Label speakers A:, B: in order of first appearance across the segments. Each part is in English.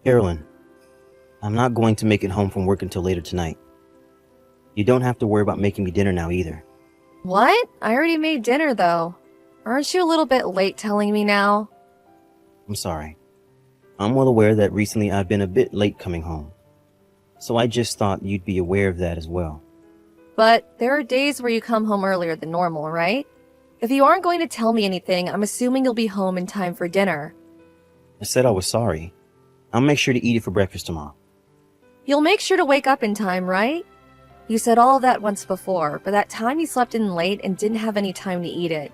A: Carolyn, I'm not going to make it home from work until later tonight. You don't have to worry about making me dinner now either.
B: What? I already made dinner, though. Aren't you a little bit late telling me now?
A: I'm sorry. I'm well aware that recently I've been a bit late coming home. So I just thought you'd be aware of that as well.
B: But there are days where you come home earlier than normal, right? If you aren't going to tell me anything, I'm assuming you'll be home in time for dinner.
A: I said I was sorry. I'll make sure to eat it for breakfast tomorrow.
B: You'll make sure to wake up in time, right? You said all of that once before, but that time you slept in late and didn't have any time to eat it.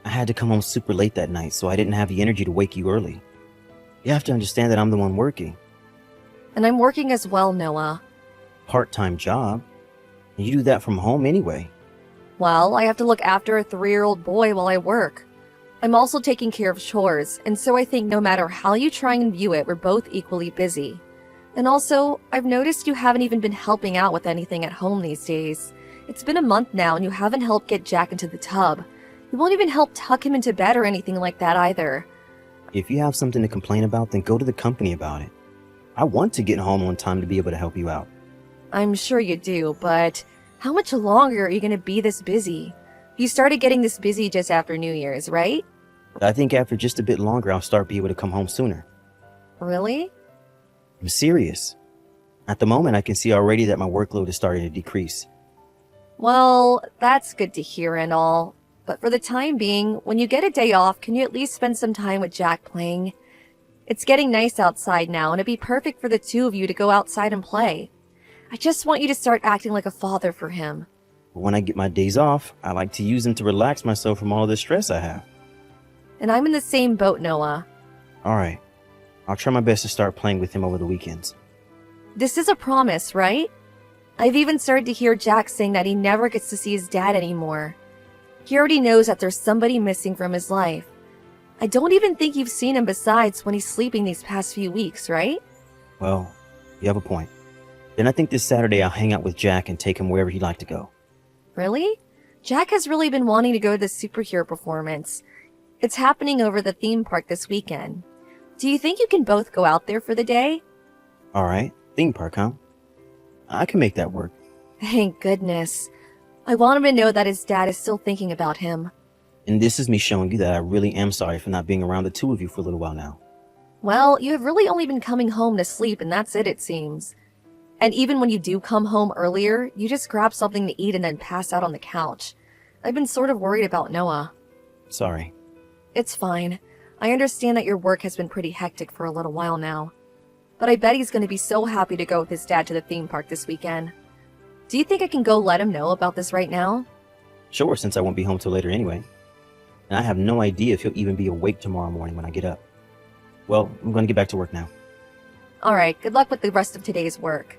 A: I had to come home super late that night, so I didn't have the energy to wake you early. You have to understand that I'm the one working.
B: And I'm working as well, Noah.
A: Part-time job. And you do that from home anyway.
B: Well, I have to look after a 3-year-old boy while I work. I'm also taking care of chores, and so I think no matter how you try and view it, we're both equally busy. And also, I've noticed you haven't even been helping out with anything at home these days. It's been a month now and you haven't helped get Jack into the tub. You won't even help tuck him into bed or anything like that either.
A: If you have something to complain about, then go to the company about it. I want to get home on time to be able to help you out.
B: I'm sure you do, but how much longer are you going to be this busy? You started getting this busy just after New Year's, right?
A: I think after just a bit longer, I'll start being able to come home sooner.
B: Really?
A: I'm serious. At the moment, I can see already that my workload is starting to decrease.
B: Well, that's good to hear and all. But for the time being, when you get a day off, can you at least spend some time with Jack playing? It's getting nice outside now, and it'd be perfect for the two of you to go outside and play. I just want you to start acting like a father for him.
A: But when I get my days off, I like to use them to relax myself from all the stress I have.
B: And I'm in the same boat, Noah.
A: Alright, I'll try my best to start playing with him over the weekends.
B: This is a promise, right? I've even started to hear Jack saying that he never gets to see his dad anymore. He already knows that there's somebody missing from his life. I don't even think you've seen him besides when he's sleeping these past few weeks, right?
A: Well, you have a point. Then I think this Saturday I'll hang out with Jack and take him wherever he'd like to go.
B: Really? Jack has really been wanting to go to the superhero performance. It's happening over the theme park this weekend. Do you think you can both go out there for the day?
A: Alright, theme park, huh? I can make that work.
B: Thank goodness. I want him to know that his dad is still thinking about him.
A: And this is me showing you that I really am sorry for not being around the two of you for a little while now.
B: Well, you have really only been coming home to sleep and that's it seems. And even when you do come home earlier, you just grab something to eat and then pass out on the couch. I've been sort of worried about Noah.
A: Sorry.
B: It's fine. I understand that your work has been pretty hectic for a little while now. But I bet he's going to be so happy to go with his dad to the theme park this weekend. Do you think I can go let him know about this right now?
A: Sure, since I won't be home till later anyway. And I have no idea if he'll even be awake tomorrow morning when I get up. Well, I'm going to get back to work now.
B: Alright, good luck with the rest of today's work.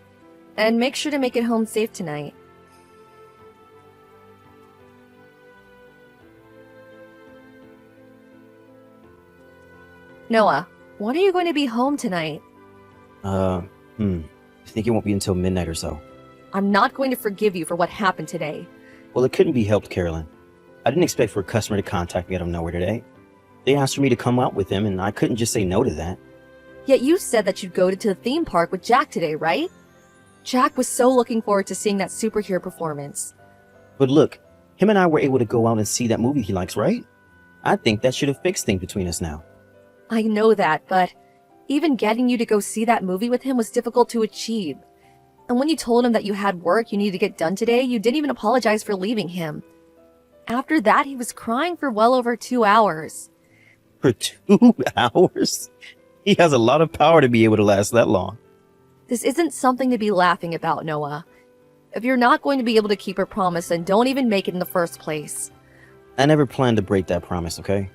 B: And make sure to make it home safe tonight. Noah, when are you going to be home tonight?
A: I think it won't be until midnight or so.
B: I'm not going to forgive you for what happened today.
A: Well, it couldn't be helped, Carolyn. I didn't expect for a customer to contact me out of nowhere today. They asked for me to come out with them, and I couldn't just say no to that.
B: Yet you said that you'd go to the theme park with Jack today, right? Jack was so looking forward to seeing that superhero performance.
A: But look, him and I were able to go out and see that movie he likes, right? I think that should have fixed things between us now.
B: I know that, but even getting you to go see that movie with him was difficult to achieve. And when you told him that you had work you needed to get done today, you didn't even apologize for leaving him. After that, he was crying for well over 2 hours.
A: For 2 hours? He has a lot of power to be able to last that long.
B: This isn't something to be laughing about, Noah. If you're not going to be able to keep your promise, then don't even make it in the first place.
A: I never planned to break that promise, okay?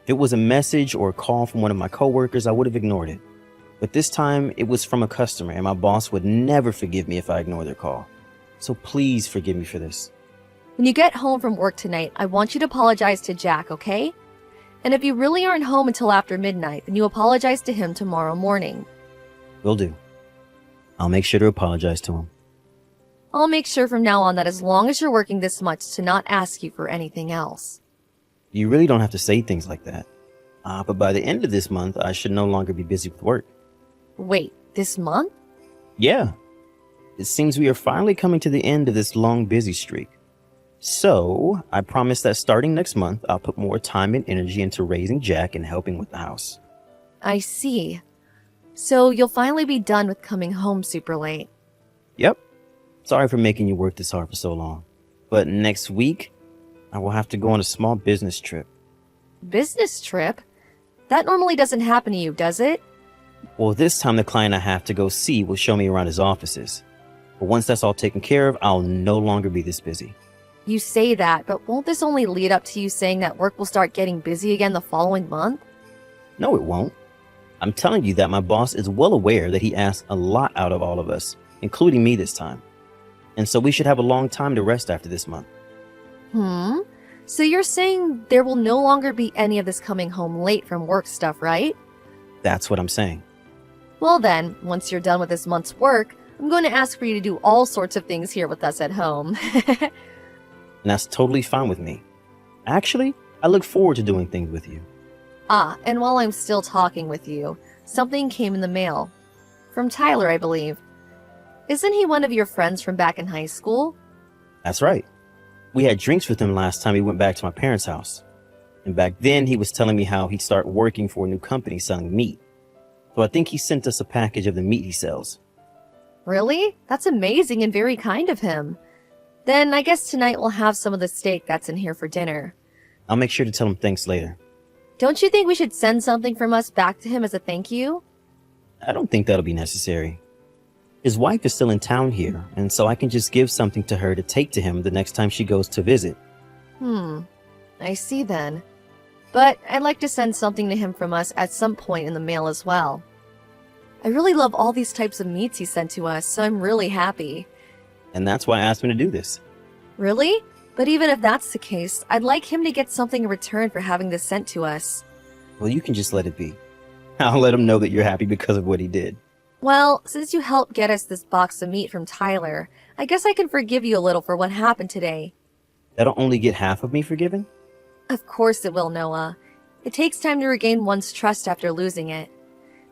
A: If it was a message or a call from one of my coworkers, I would have ignored it. But this time, it was from a customer, and my boss would never forgive me if I ignored their call. So please forgive me for this.
B: When you get home from work tonight, I want you to apologize to Jack, okay? And if you really aren't home until after midnight, then you apologize to him tomorrow morning.
A: Will do. I'll make sure to apologize to him.
B: I'll make sure from now on that as long as you're working this much to not ask you for anything else.
A: You really don't have to say things like that. But by the end of this month, I should no longer be busy with work.
B: Wait, this month?
A: Yeah, it seems we are finally coming to the end of this long busy streak. So, I promise that starting next month, I'll put more time and energy into raising Jack and helping with the house.
B: I see. So you'll finally be done with coming home super late.
A: Yep. Sorry for making you work this hard for so long. But next week, I will have to go on a small business trip.
B: Business trip? That normally doesn't happen to you, does it?
A: Well, this time the client I have to go see will show me around his offices. But once that's all taken care of, I'll no longer be this busy.
B: You say that, but won't this only lead up to you saying that work will start getting busy again the following month?
A: No, it won't. I'm telling you that my boss is well aware that he asks a lot out of all of us, including me this time. And so we should have a long time to rest after this month.
B: So you're saying there will no longer be any of this coming home late from work stuff, right?
A: That's what I'm saying.
B: Well then, once you're done with this month's work, I'm going to ask for you to do all sorts of things here with us at home.
A: And that's totally fine with me. Actually, I look forward to doing things with you.
B: And while I'm still talking with you, something came in the mail. From Tyler, I believe. Isn't he one of your friends from back in high school?
A: That's right. We had drinks with him last time he went back to my parents' house. And back then, he was telling me how he'd start working for a new company selling meat. So I think he sent us a package of the meat he sells.
B: Really? That's amazing and very kind of him. Then I guess tonight we'll have some of the steak that's in here for dinner.
A: I'll make sure to tell him thanks later.
B: Don't you think we should send something from us back to him as a thank you?
A: I don't think that'll be necessary. His wife is still in town here, and so I can just give something to her to take to him the next time she goes to visit.
B: I see then. But I'd like to send something to him from us at some point in the mail as well. I really love all these types of meats he sent to us, so I'm really happy.
A: And that's why I asked him to do this.
B: Really? But even if that's the case, I'd like him to get something in return for having this sent to us.
A: Well, you can just let it be. I'll let him know that you're happy because of what he did.
B: Well, since you helped get us this box of meat from Tyler, I guess I can forgive you a little for what happened today.
A: That'll only get half of me forgiven?
B: Of course it will, Noah. It takes time to regain one's trust after losing it.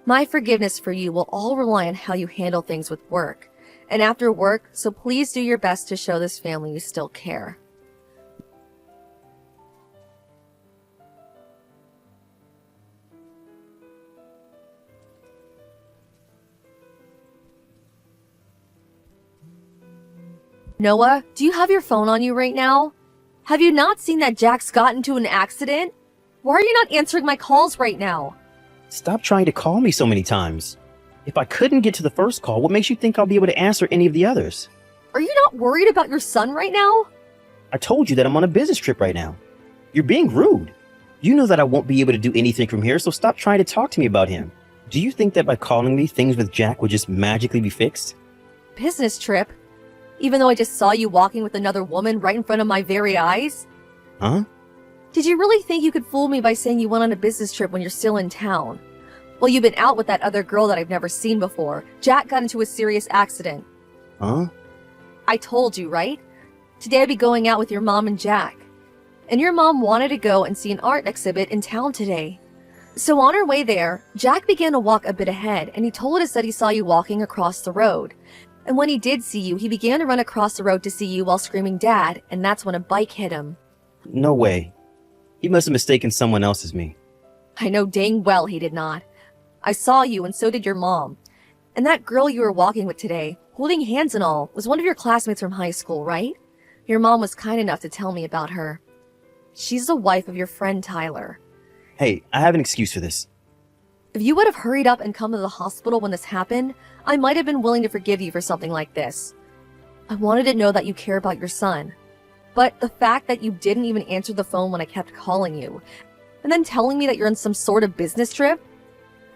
B: My forgiveness for you will all rely on how you handle things with work. And after work, so please do your best to show this family you still care. Noah, do you have your phone on you right now? Have you not seen that Jack's got into an accident? Why are you not answering my calls right now?
A: Stop trying to call me so many times. If I couldn't get to the first call, what makes you think I'll be able to answer any of the others?
B: Are you not worried about your son right now?
A: I told you that I'm on a business trip right now. You're being rude. You know that I won't be able to do anything from here, so stop trying to talk to me about him. Do you think that by calling me, things with Jack would just magically be fixed?
B: Business trip? Even though I just saw you walking with another woman right in front of my very eyes?
A: Huh?
B: Did you really think you could fool me by saying you went on a business trip when you're still in town? Well, you've been out with that other girl that I've never seen before. Jack got into a serious accident.
A: Huh?
B: I told you, right? Today I'd be going out with your mom and Jack. And your mom wanted to go and see an art exhibit in town today. So on our way there, Jack began to walk a bit ahead, and he told us that he saw you walking across the road. And when he did see you, he began to run across the road to see you while screaming Dad, and that's when a bike hit him.
A: No way. He must have mistaken someone else as me.
B: I know dang well he did not. I saw you, and so did your mom. And that girl you were walking with today, holding hands and all, was one of your classmates from high school, right? Your mom was kind enough to tell me about her. She's the wife of your friend Tyler.
A: Hey, I have an excuse for this.
B: If you would have hurried up and come to the hospital when this happened, I might have been willing to forgive you for something like this. I wanted to know that you care about your son. But the fact that you didn't even answer the phone when I kept calling you, and then telling me that you're on some sort of business trip,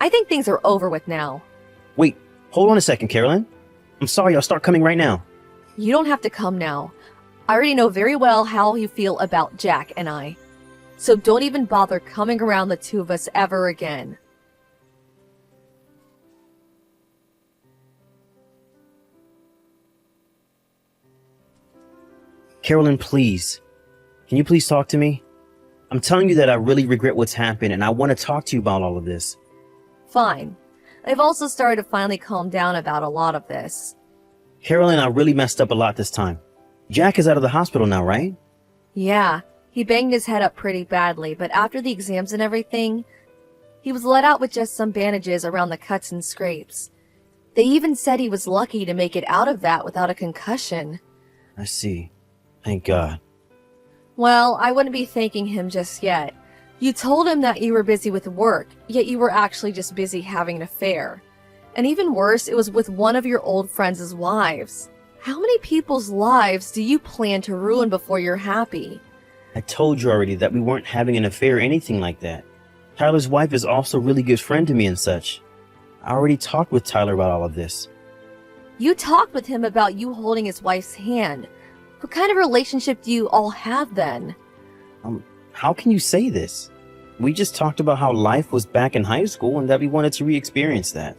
B: I think things are over with now.
A: Wait, hold on a second, Carolyn. I'm sorry, I'll start coming right now.
B: You don't have to come now. I already know very well how you feel about Jack and I. So don't even bother coming around the two of us ever again.
A: Carolyn, please. Can you please talk to me? I'm telling you that I really regret what's happened and I want to talk to you about all of this.
B: Fine. I've also started to finally calm down about a lot of this.
A: Carolyn, I really messed up a lot this time. Jack is out of the hospital now, right?
B: Yeah, he banged his head up pretty badly, but after the exams and everything, he was let out with just some bandages around the cuts and scrapes. They even said he was lucky to make it out of that without a concussion.
A: I see. Thank God.
B: Well, I wouldn't be thanking him just yet. You told him that you were busy with work, yet you were actually just busy having an affair. And even worse, it was with one of your old friends' wives. How many people's lives do you plan to ruin before you're happy?
A: I told you already that we weren't having an affair or anything like that. Tyler's wife is also a really good friend to me and such. I already talked with Tyler about all of this.
B: You talked with him about you holding his wife's hand. What kind of relationship do you all have then?
A: How can you say this? We just talked about how life was back in high school and that we wanted to re-experience that.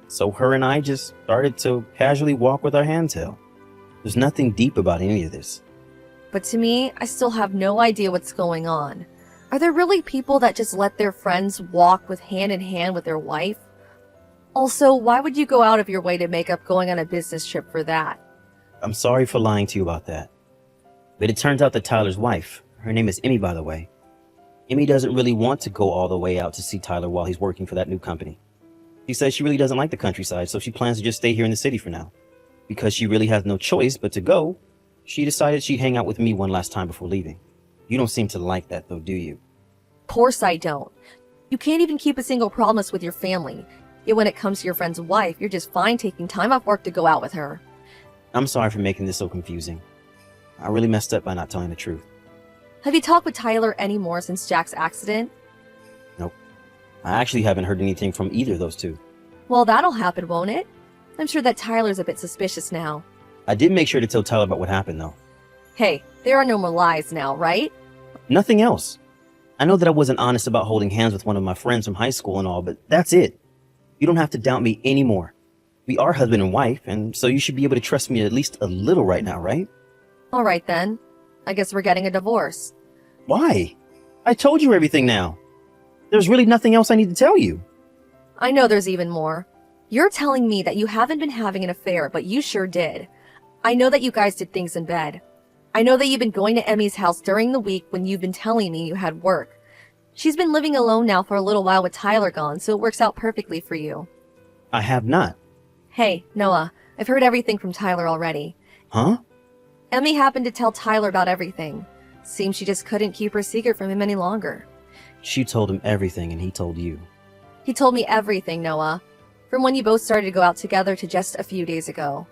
A: So her and I just started to casually walk with our hands held. There's nothing deep about any of this.
B: But to me, I still have no idea what's going on. Are there really people that just let their friends walk with hand in hand with their wife? Also, why would you go out of your way to make up going on a business trip for that?
A: I'm sorry for lying to you about that. But it turns out that Tyler's wife, her name is Emmy, by the way. Emmy doesn't really want to go all the way out to see Tyler while he's working for that new company. She says she really doesn't like the countryside, so she plans to just stay here in the city for now. Because she really has no choice but to go, she decided she'd hang out with me one last time before leaving. You don't seem to like that though, do you?
B: Course I don't. You can't even keep a single promise with your family. Yet when it comes to your friend's wife, you're just fine taking time off work to go out with her.
A: I'm sorry for making this so confusing. I really messed up by not telling the truth.
B: Have you talked with Tyler anymore since Jack's accident?
A: Nope. I actually haven't heard anything from either of those two.
B: Well, that'll happen, won't it? I'm sure that Tyler's a bit suspicious now.
A: I did make sure to tell Tyler about what happened though.
B: Hey, there are no more lies now, right?
A: Nothing else. I know that I wasn't honest about holding hands with one of my friends from high school and all, but that's it. You don't have to doubt me anymore. We are husband and wife, and so you should be able to trust me at least a little right now, right?
B: All right then. I guess we're getting a divorce.
A: Why? I told you everything now. There's really nothing else I need to tell you.
B: I know there's even more. You're telling me that you haven't been having an affair, but you sure did. I know that you guys did things in bed. I know that you've been going to Emmy's house during the week when you've been telling me you had work. She's been living alone now for a little while with Tyler gone, so it works out perfectly for you.
A: I have not.
B: Hey, Noah, I've heard everything from Tyler already.
A: Huh?
B: Emmy happened to tell Tyler about everything. Seems she just couldn't keep her secret from him any longer.
A: She told him everything and he told you.
B: He told me everything, Noah. From when you both started to go out together to just a few days ago.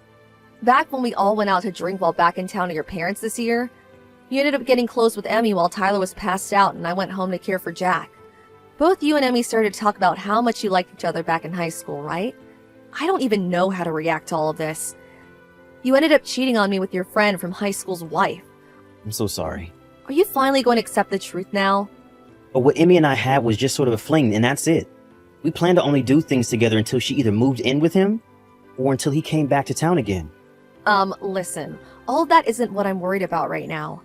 B: Back when we all went out to drink while back in town at your parents this year, you ended up getting close with Emmy while Tyler was passed out and I went home to care for Jack. Both you and Emmy started to talk about how much you liked each other back in high school, right? I don't even know how to react to all of this. You ended up cheating on me with your friend from high school's wife.
A: I'm so sorry.
B: Are you finally going to accept the truth now?
A: But what Emmy and I had was just sort of a fling, and that's it. We planned to only do things together until she either moved in with him or until he came back to town again.
B: Listen, all of that isn't what I'm worried about right now.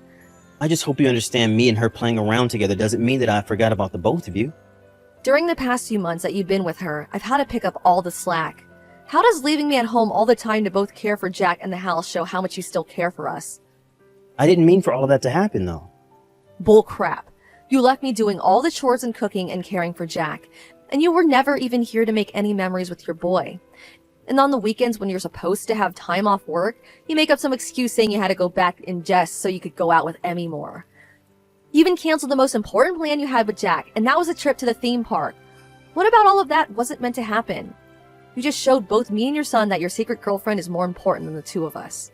A: I just hope you understand me and her playing around together doesn't mean that I forgot about the both of you.
B: During the past few months that you've been with her, I've had to pick up all the slack. How does leaving me at home all the time to both care for Jack and the house show how much you still care for us?
A: I didn't mean for all of that to happen, though.
B: Bull crap. You left me doing all the chores and cooking and caring for Jack, and you were never even here to make any memories with your boy. And on the weekends when you're supposed to have time off work, you make up some excuse saying you had to go back in jest so you could go out with Emmy more. You even canceled the most important plan you had with Jack, and that was a trip to the theme park. What about all of that wasn't meant to happen? You just showed both me and your son that your secret girlfriend is more important than the two of us.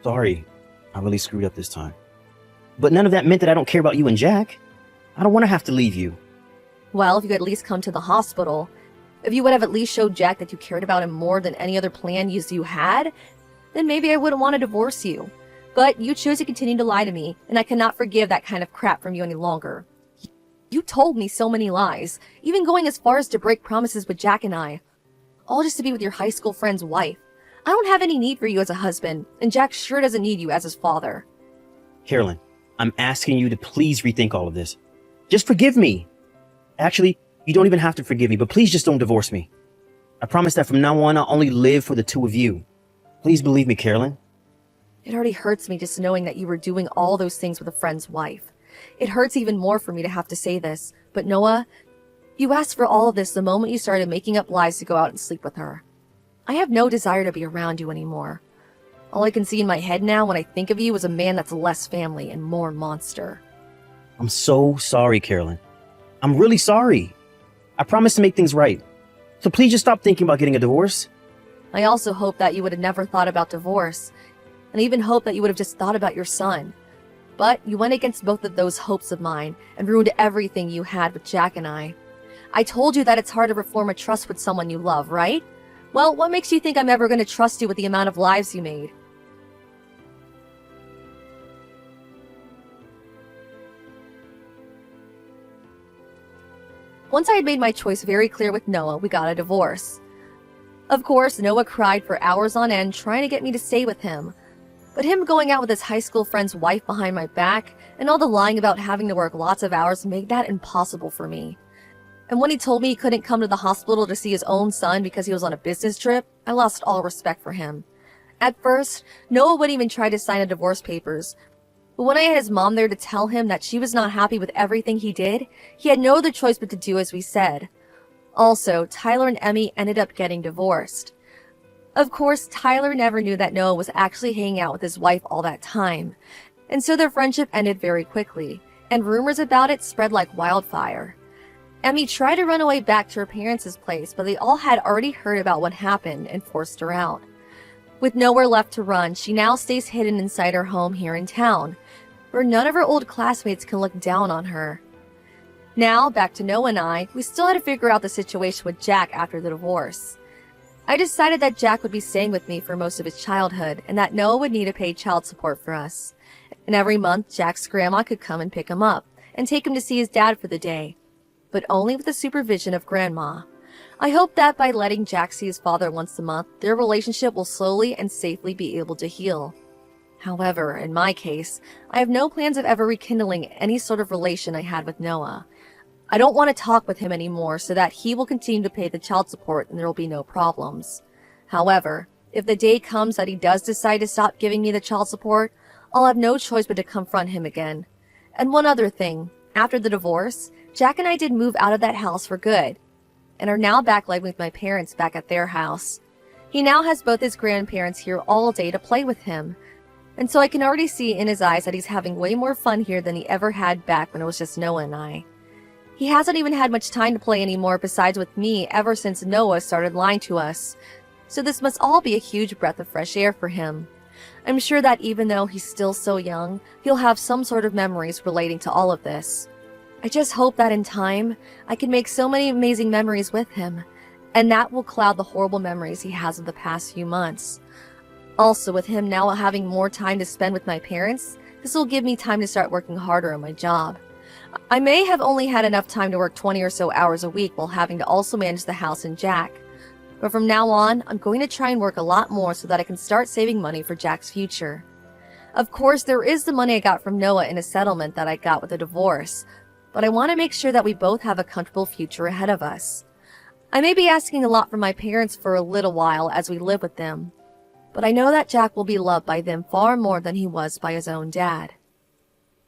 A: Sorry, I really screwed up this time. But none of that meant that I don't care about you and Jack. I don't want to have to leave you.
B: Well, if you could at least come to the hospital, if you would have at least showed Jack that you cared about him more than any other plan you had, then maybe I wouldn't want to divorce you. But you chose to continue to lie to me, and I cannot forgive that kind of crap from you any longer. You told me so many lies, even going as far as to break promises with Jack and I. All just to be with your high school friend's wife. I don't have any need for you as a husband, and Jack sure doesn't need you as his father.
A: Carolyn, I'm asking you to please rethink all of this. Just forgive me. Actually, you don't even have to forgive me, but please just don't divorce me. I promise that from now on, I'll only live for the two of you. Please believe me, Carolyn.
B: It already hurts me just knowing that you were doing all those things with a friend's wife. It hurts even more for me to have to say this, but Noah, you asked for all of this the moment you started making up lies to go out and sleep with her. I have no desire to be around you anymore. All I can see in my head now when I think of you is a man that's less family and more monster.
A: I'm so sorry, Carolyn. I'm really sorry. I promise to make things right. So please just stop thinking about getting a divorce.
B: I also hope that you would have never thought about divorce, and even hope that you would have just thought about your son. But you went against both of those hopes of mine and ruined everything you had with Jack and I. I told you that it's hard to reform a trust with someone you love, right? Well, what makes you think I'm ever going to trust you with the amount of lives you made? Once I had made my choice very clear with Noah, we got a divorce. Of course, Noah cried for hours on end trying to get me to stay with him. But him going out with his high school friend's wife behind my back and all the lying about having to work lots of hours made that impossible for me. And when he told me he couldn't come to the hospital to see his own son because he was on a business trip, I lost all respect for him. At first, Noah wouldn't even try to sign the divorce papers. But when I had his mom there to tell him that she was not happy with everything he did, he had no other choice but to do as we said. Also, Tyler and Emmy ended up getting divorced. Of course, Tyler never knew that Noah was actually hanging out with his wife all that time, and so their friendship ended very quickly, and rumors about it spread like wildfire. Emmy tried to run away back to her parents' place, but they all had already heard about what happened and forced her out. With nowhere left to run, she now stays hidden inside her home here in town, where none of her old classmates can look down on her. Now, back to Noah and I, we still had to figure out the situation with Jack after the divorce. I decided that Jack would be staying with me for most of his childhood, and that Noah would need to pay child support for us. And every month, Jack's grandma could come and pick him up, and take him to see his dad for the day. But only with the supervision of Grandma. I hope that by letting Jack see his father once a month, their relationship will slowly and safely be able to heal. However, in my case, I have no plans of ever rekindling any sort of relation I had with Noah. I don't want to talk with him anymore so that he will continue to pay the child support and there will be no problems. However, if the day comes that he does decide to stop giving me the child support, I'll have no choice but to confront him again. And one other thing, after the divorce, Jack and I did move out of that house for good, and are now back living with my parents back at their house. He now has both his grandparents here all day to play with him, and so I can already see in his eyes that he's having way more fun here than he ever had back when it was just Noah and I. He hasn't even had much time to play anymore besides with me ever since Noah started lying to us, so this must all be a huge breath of fresh air for him. I'm sure that even though he's still so young, he'll have some sort of memories relating to all of this. I just hope that in time, I can make so many amazing memories with him, and that will cloud the horrible memories he has of the past few months. Also, with him now having more time to spend with my parents, this will give me time to start working harder on my job. I may have only had enough time to work 20 or so hours a week while having to also manage the house and Jack. But from now on, I'm going to try and work a lot more so that I can start saving money for Jack's future. Of course, there is the money I got from Noah in a settlement that I got with a divorce, but I want to make sure that we both have a comfortable future ahead of us. I may be asking a lot from my parents for a little while as we live with them, but I know that Jack will be loved by them far more than he was by his own dad.